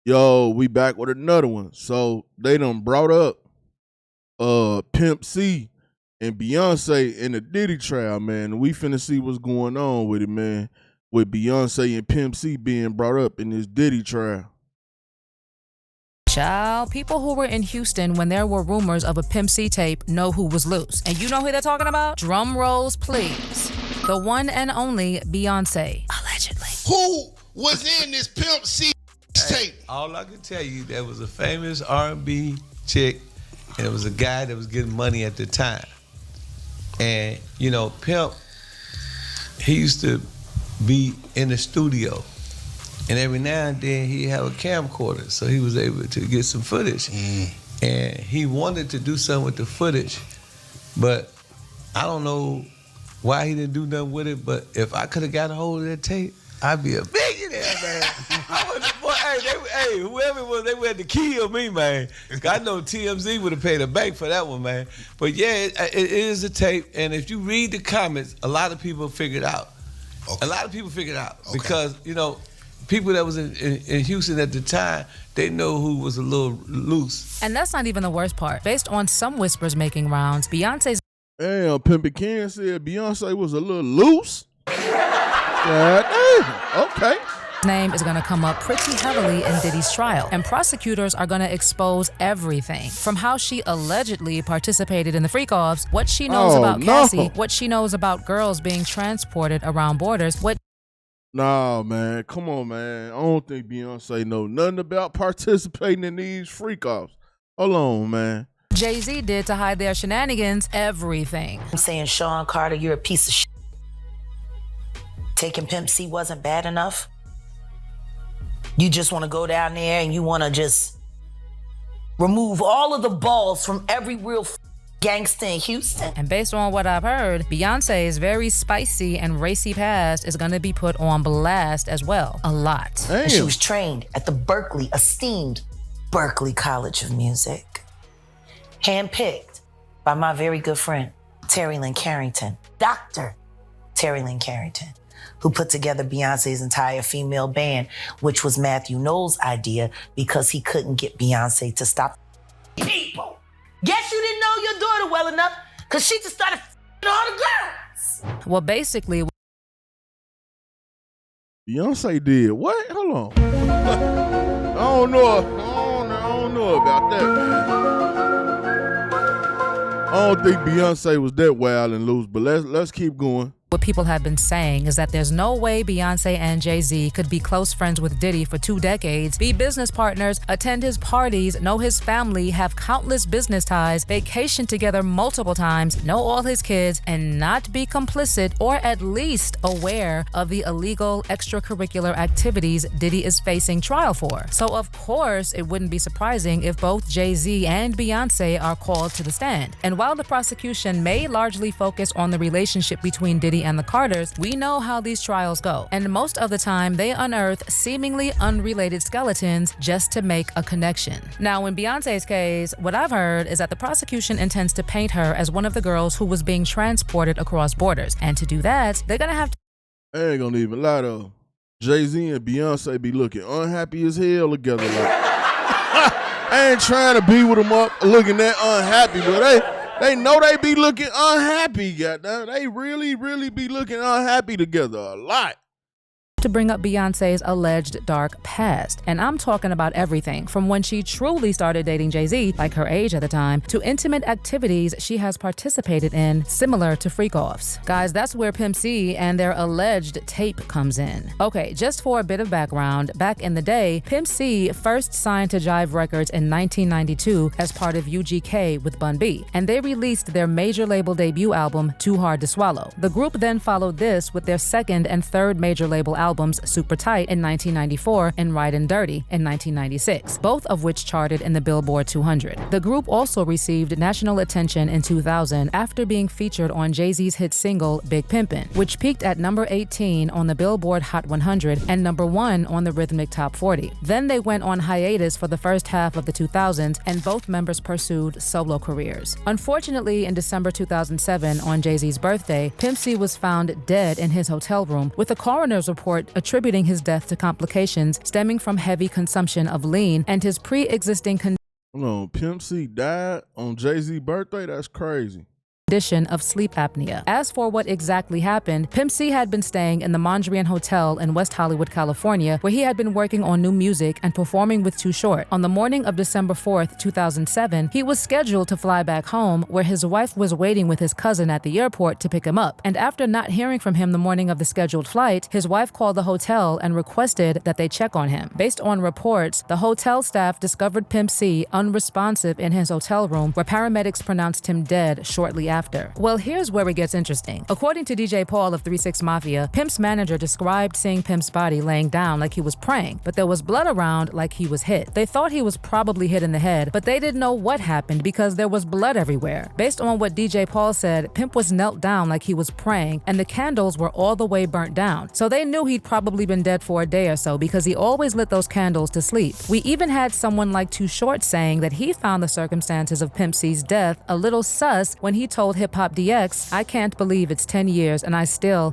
Yo, we back with another one. So they done brought up Pimp C and Beyonce in the Diddy trial, man. We finna see what's going on with it, man. With Beyonce and Pimp C being brought up in this Diddy trial. Child, people who were in Houston when there were rumors of a Pimp C tape know who was loose. And you know who they're talking about? Drum rolls, please. The one and only Beyonce, allegedly. Who was in this Pimp C tape? All I can tell you, there was a famous R&B chick, and it was a guy that was getting money at the time. And, you know, Pimp, he used to be in the studio. And every now and then he'd have a camcorder, so he was able to get some footage. And he wanted to do something with the footage, but I don't know why he didn't do nothing with it, but if I could have got a hold of that tape, I'd be a millionaire, man. Whoever it was, they would have to kill me, man. I know TMZ would have paid a bank for that one, man. But yeah, it is a tape, and if you read the comments, a lot of people figured out. Okay. A lot of people figured out because, you know, people that was in Houston at the time, they know who was a little loose. And that's not even the worst part. Based on some whispers making rounds, Beyonce's Damn, Pimpin' Ken said Beyonce was a little loose. God damn, okay. name is going to come up pretty heavily in Diddy's trial, and prosecutors are going to expose everything from how she allegedly participated in the freak-offs, what she knows about Cassie, what she knows about girls being transported around borders, what Nah, man, come on, man. I don't think Beyonce know nothing about participating in these freak-offs. Hold on, man. Jay-Z did to hide their shenanigans, everything. I'm saying, Sean Carter, you're a piece of shit. Taking Pimp C wasn't bad enough. You just want to go down there and you want to just remove all of the balls from every real gangster in Houston. And based on what I've heard, Beyonce's very spicy and racy past is going to be put on blast as well. A lot. And she was trained at the esteemed Berkeley College of Music. Handpicked by my very good friend, Terry Lynn Carrington, Dr. Terry Lynn Carrington, who put together Beyonce's entire female band, which was Matthew Knowles' idea because he couldn't get Beyonce to stop people. Guess you didn't know your daughter well enough because she just started all the girls. Well, basically, Beyonce did what? Hold on. I don't know about that, man. I don't think Beyonce was that wild and loose, but let's keep going. what people have been saying is that there's no way Beyonce and Jay-Z could be close friends with Diddy for 2 decades, be business partners, attend his parties, know his family, have countless business ties, vacation together multiple times, know all his kids, and not be complicit or at least aware of the illegal extracurricular activities Diddy is facing trial for. So of course, it wouldn't be surprising if both Jay-Z and Beyonce are called to the stand. And while the prosecution may largely focus on the relationship between Diddy and the Carters, we know how these trials go. And most of the time, they unearth seemingly unrelated skeletons just to make a connection. Now, in Beyonce's case, what I've heard is that the prosecution intends to paint her as one of the girls who was being transported across borders. And to do that, they're gonna have to— I ain't gonna even lie though. Jay-Z and Beyonce be looking unhappy as hell together. Like, I ain't trying to be with them up looking that unhappy, but they know they be looking unhappy, goddamn. They really, really be looking unhappy together a lot. to bring up Beyonce's alleged dark past. And I'm talking about everything from when she truly started dating Jay-Z, like her age at the time, to intimate activities she has participated in, similar to freak-offs. Guys, that's where Pimp C and their alleged tape comes in. Okay, just for a bit of background, back in the day, Pimp C first signed to Jive Records in 1992 as part of UGK with Bun B, and they released their major label debut album, Too Hard to Swallow. The group then followed this with their second and third major label albums, Super Tight in 1994 and Ridin' Dirty in 1996, both of which charted in the Billboard 200. The group also received national attention in 2000 after being featured on Jay-Z's hit single Big Pimpin', which peaked at number 18 on the Billboard Hot 100 and number 1 on the Rhythmic Top 40. Then they went on hiatus for the first half of the 2000s, and both members pursued solo careers. Unfortunately, in December 2007, on Jay-Z's birthday, Pimp C was found dead in his hotel room, with a coroner's report report attributing his death to complications stemming from heavy consumption of lean and his pre-existing Hold on, Pimp C died on Jay-Z's birthday? That's crazy. condition of sleep apnea. As for what exactly happened, Pimp C had been staying in the Mondrian Hotel in West Hollywood, California, where he had been working on new music and performing with Too Short. On the morning of December 4th, 2007, he was scheduled to fly back home, where his wife was waiting with his cousin at the airport to pick him up. And after not hearing from him the morning of the scheduled flight, his wife called the hotel and requested that they check on him. Based on reports, the hotel staff discovered Pimp C unresponsive in his hotel room, where paramedics pronounced him dead shortly after. Well, here's where it gets interesting. According to DJ Paul of 3 6 Mafia, Pimp's manager described seeing Pimp's body laying down like he was praying, but there was blood around like he was hit. They thought he was probably hit in the head, but they didn't know what happened because there was blood everywhere. Based on what DJ Paul said, Pimp was knelt down like he was praying, and the candles were all the way burnt down. So they knew he'd probably been dead for a day or so because he always lit those candles to sleep. We even had someone like Too Short saying that he found the circumstances of Pimp C's death a little sus when he told Hip Hop DX, "I can't believe it's 10 years and I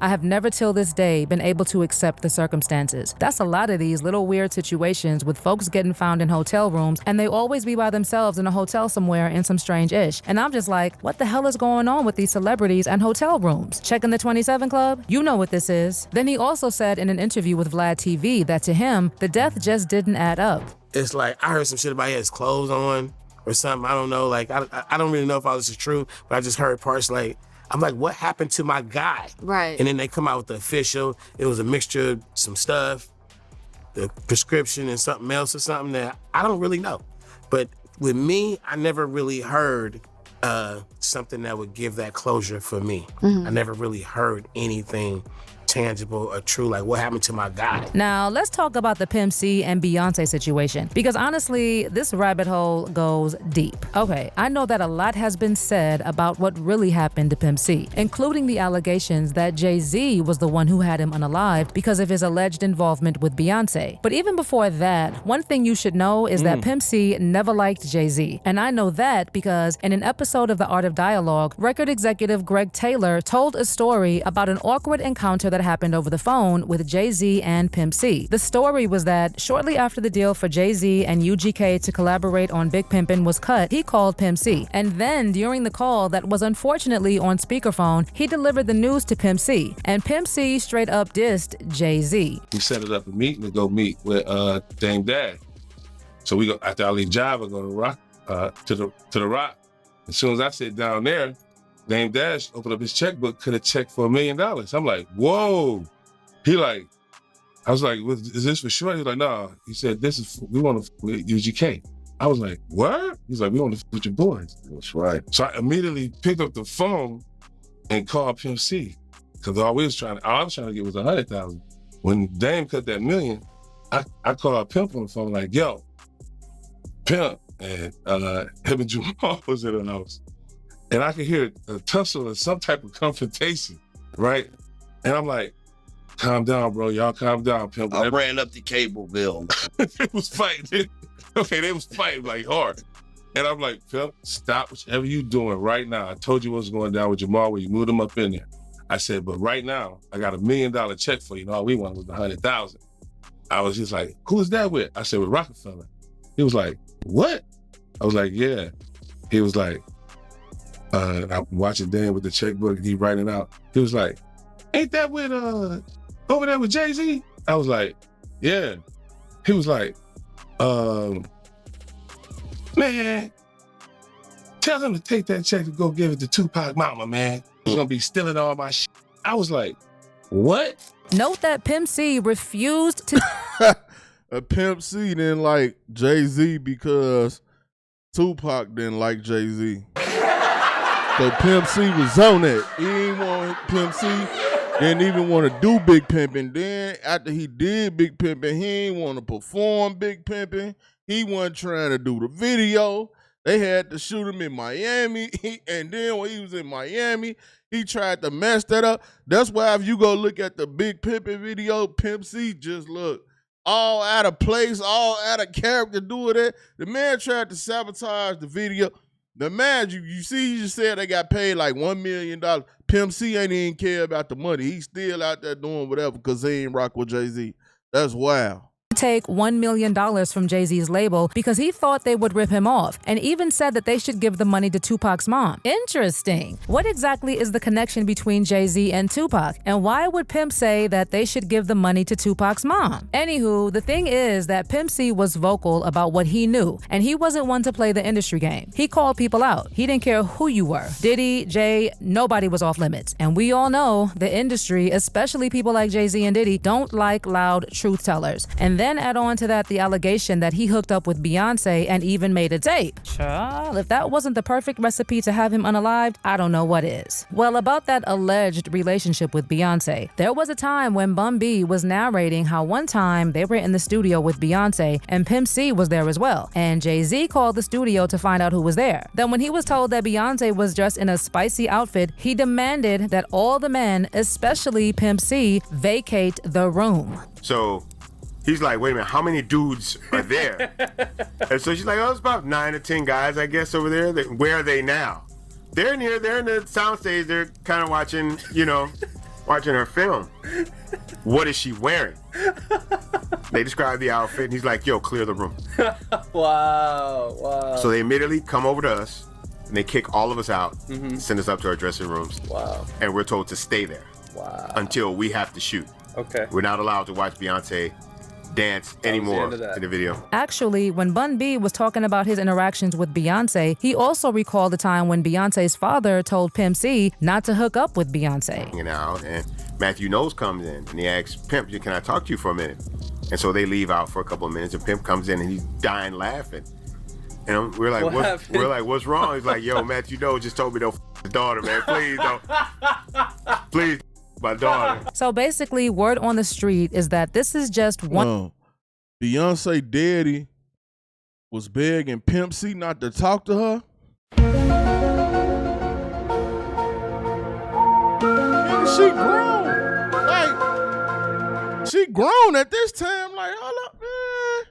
have never till this day been able to accept the circumstances." That's a lot of these little weird situations with folks getting found in hotel rooms, and they always be by themselves in a hotel somewhere in some strange ish. And I'm just like, what the hell is going on with these celebrities and hotel rooms? Checking the 27 Club? You know what this is. Then he also said in an interview with Vlad TV that to him, the death just didn't add up. It's like, I heard some shit about he had his clothes on or something. I don't know. Like, I don't really know if all this is true, but I just heard parts like, I'm like, what happened to my guy? Right. And then they come out with the official. It was a mixture of some stuff, the prescription and something else or something that I don't really know. But with me, I never really heard something that would give that closure for me. I never really heard anything tangible or true, like what happened to my guy. Now, let's talk about the Pimp C and Beyonce situation, because honestly, this rabbit hole goes deep. Okay, I know that a lot has been said about what really happened to Pimp C, including the allegations that Jay-Z was the one who had him unalived because of his alleged involvement with Beyonce. But even before that, one thing you should know is that Pimp C never liked Jay-Z. And I know that because in an episode of The Art of Dialogue, record executive Greg Taylor told a story about an awkward encounter that happened over the phone with Jay-Z and Pimp C. The story was that shortly after the deal for Jay-Z and UGK to collaborate on Big Pimpin' was cut, he called Pimp C. And then during the call that was unfortunately on speakerphone, he delivered the news to Pimp C. And Pimp C straight up dissed Jay-Z. We set it up a meeting to go meet with Dame Dash. So we go, after I leave Jive, I go to Rock, to the Rock. As soon as I sit down there, Dame Dash opened up his checkbook, could have checked for $1 million. I'm like, whoa. He like, I was like, is this for sure? He was like, no. He said, we want to with UGK. I was like, what? He's like, we want to with your boys. That's right. So I immediately picked up the phone and called Pimp C. Because all I was trying to get was 100,000. When Dame cut that $1 million, I called Pimp on the phone like, yo, Pimp. And him and Jamal was in the house. And I could hear a tussle or some type of confrontation, right? And I'm like, calm down, bro. Y'all calm down, Pimp. I ran up the cable bill. They was fighting. Okay, they was fighting like hard. And I'm like, Pimp, stop whatever you doing right now. I told you what's going down with Jamal when you moved him up in there. I said, but right now, I got $1 million check for you. And all we wanted was 100,000. I was just like, who is that with? I said, with Rockefeller. He was like, what? I was like, yeah. He was like, I'm watching Dan with the checkbook and he writing out. He was like, ain't that with, over there with Jay-Z? I was like, yeah. He was like, man, tell him to take that check to go give it to Tupac mama, man. He's gonna be stealing all my shit. I was like, what? Note that Pimp C refused to A Pimp C didn't like Jay-Z because Tupac didn't like Jay-Z. So Pimp C was on it. He didn't want Pimp C, didn't even want to do Big Pimpin'. Then after he did Big Pimpin', he didn't want to perform Big Pimpin'. He wasn't trying to do the video. They had to shoot him in Miami. And then when he was in Miami, he tried to mess that up. That's why if you go look at the Big Pimpin' video, Pimp C just looked all out of place, all out of character doing it. The man tried to sabotage the video. The man, you see, you just said they got paid like $1 million. Pimp C ain't even care about the money. He's still out there doing whatever because he ain't rock with Jay-Z. That's wild. Take $1 million from Jay-Z's label because he thought they would rip him off, and even said that they should give the money to Tupac's mom. Interesting. What exactly is the connection between Jay-Z and Tupac, and why would Pimp say that they should give the money to Tupac's mom? Anywho, the thing is that Pimp C was vocal about what he knew, and he wasn't one to play the industry game. He called people out. He didn't care who you were. Diddy, Jay, nobody was off limits. And we all know the industry, especially people like Jay-Z and Diddy, don't like loud truth tellers. And then add on to that the allegation that he hooked up with Beyonce and even made a tape. Child, if that wasn't the perfect recipe to have him unalived, I don't know what is. Well, about that alleged relationship with Beyonce, there was a time when Bun B was narrating how one time they were in the studio with Beyonce and Pimp C was there as well. And Jay-Z called the studio to find out who was there. Then when he was told that Beyonce was dressed in a spicy outfit, he demanded that all the men, especially Pimp C, vacate the room. So he's like, wait a minute, how many dudes are there? And so she's like, oh, it's about 9 or 10 guys, I guess, over there. Where are they now? They're in here, they're in the soundstage, they're kind of watching, watching her film. What is she wearing? They describe the outfit, and he's like, yo, clear the room. Wow. So they immediately come over to us, and they kick all of us out, send us up to our dressing rooms. Wow. And we're told to stay there until we have to shoot. Okay. We're not allowed to watch Beyonce dance anymore in the video. Actually, when Bun B was talking about his interactions with Beyonce, he also recalled the time when Beyonce's father told Pimp C not to hook up with Beyonce. And Matthew Knowles comes in and he asks Pimp, can I talk to you for a minute? And so they leave out for a couple of minutes and Pimp comes in and he's dying laughing. And we're like, what's wrong? He's like, yo, Matthew Knowles just told me don't f his daughter, man. Please don't. Please. My daughter. So basically, word on the street is that this is just one. Beyonce daddy was begging Pimp C not to talk to her. And she grown. Like, she grown at this time. Like, hold up, man.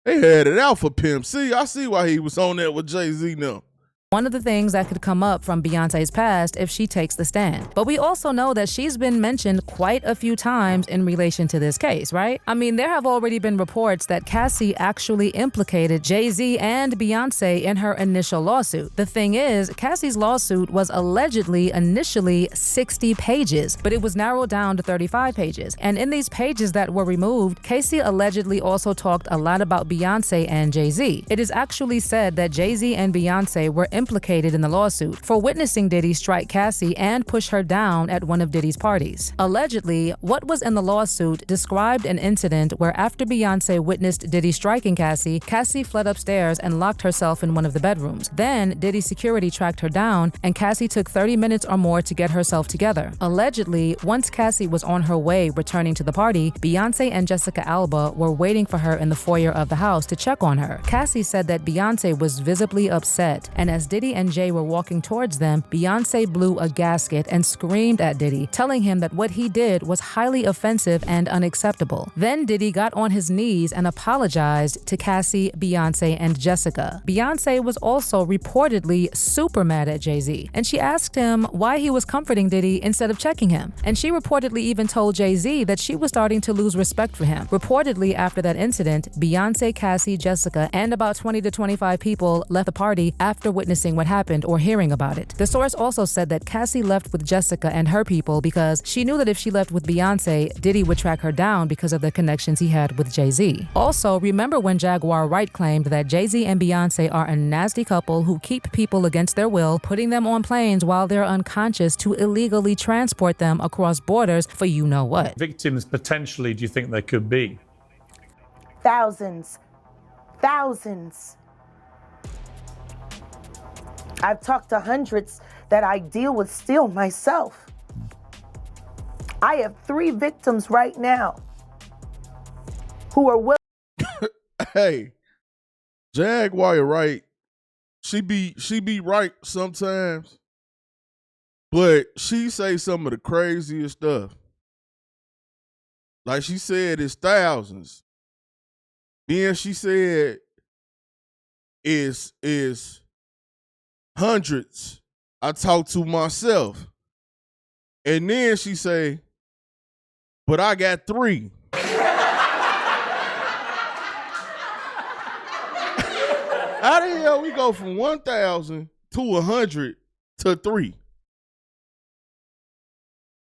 They had it out for Pimp C. I see why he was on there with Jay-Z now. One of the things that could come up from Beyonce's past if she takes the stand. But we also know that she's been mentioned quite a few times in relation to this case, right? I mean, there have already been reports that Cassie actually implicated Jay-Z and Beyonce in her initial lawsuit. The thing is, Cassie's lawsuit was allegedly initially 60 pages, but it was narrowed down to 35 pages. And in these pages that were removed, Cassie allegedly also talked a lot about Beyonce and Jay-Z. It is actually said that Jay-Z and Beyonce were implicated in the lawsuit for witnessing Diddy strike Cassie and push her down at one of Diddy's parties. Allegedly, what was in the lawsuit described an incident where after Beyonce witnessed Diddy striking Cassie, Cassie fled upstairs and locked herself in one of the bedrooms. Then Diddy's security tracked her down and Cassie took 30 minutes or more to get herself together. Allegedly, once Cassie was on her way returning to the party, Beyonce and Jessica Alba were waiting for her in the foyer of the house to check on her. Cassie said that Beyonce was visibly upset, and as Diddy and Jay were walking towards them, Beyonce blew a gasket and screamed at Diddy, telling him that what he did was highly offensive and unacceptable. Then Diddy got on his knees and apologized to Cassie, Beyonce, and Jessica. Beyonce was also reportedly super mad at Jay-Z, and she asked him why he was comforting Diddy instead of checking him. And she reportedly even told Jay-Z that she was starting to lose respect for him. Reportedly, after that incident, Beyonce, Cassie, Jessica, and about 20 to 25 people left the party after witnessing what happened or hearing about it. The source also said that Cassie left with Jessica and her people because she knew that if she left with Beyonce, Diddy would track her down because of the connections he had with Jay-Z. Also, remember when Jaguar Wright claimed that Jay-Z and Beyonce are a nasty couple who keep people against their will, putting them on planes while they're unconscious to illegally transport them across borders for you know what? Victims potentially, do you think there could be? Thousands. I've talked to hundreds that I deal with still myself. I have 3 victims right now who are willing. Hey, Jaguar right. She be right sometimes, but she say some of the craziest stuff. Like she said, it's thousands. Then she said, is hundreds I talk to myself. And then she say, but I got 3. How the hell we go from 1,000 to 100 to 3?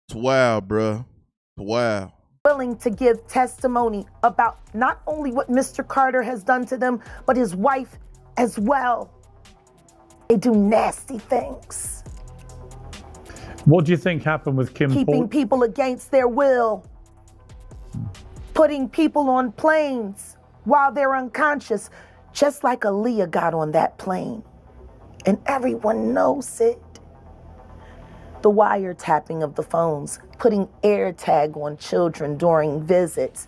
It's wild, bruh. It's wild. Willing to give testimony about not only what Mr. Carter has done to them, but his wife as well. They do nasty things. What do you think happened with Kim Keeping people against their will. Putting people on planes while they're unconscious, just like Aaliyah got on that plane. And everyone knows it. The wiretapping of the phones, putting air tag on children during visits.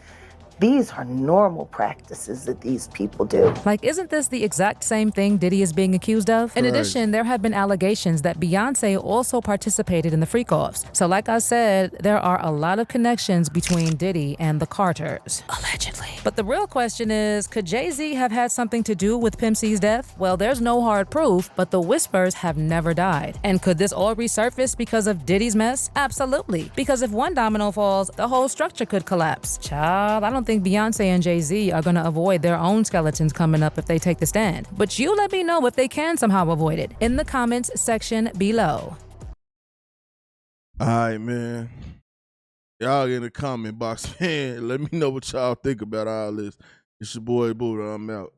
These are normal practices that these people do. Like, isn't this the exact same thing Diddy is being accused of? In addition, there have been allegations that Beyonce also participated in the freak-offs. So like I said, there are a lot of connections between Diddy and the Carters. Allegedly. But the real question is, could Jay-Z have had something to do with Pimp C's death? Well, there's no hard proof, but the whispers have never died. And could this all resurface because of Diddy's mess? Absolutely. Because if one domino falls, the whole structure could collapse. Child, I don't think Beyonce and Jay-Z are gonna avoid their own skeletons coming up if they take the stand. But you let me know if they can somehow avoid it in the comments section below. All right, man. Y'all in the comment box, man. Let me know what y'all think about all this. It's your boy Buddha. I'm out.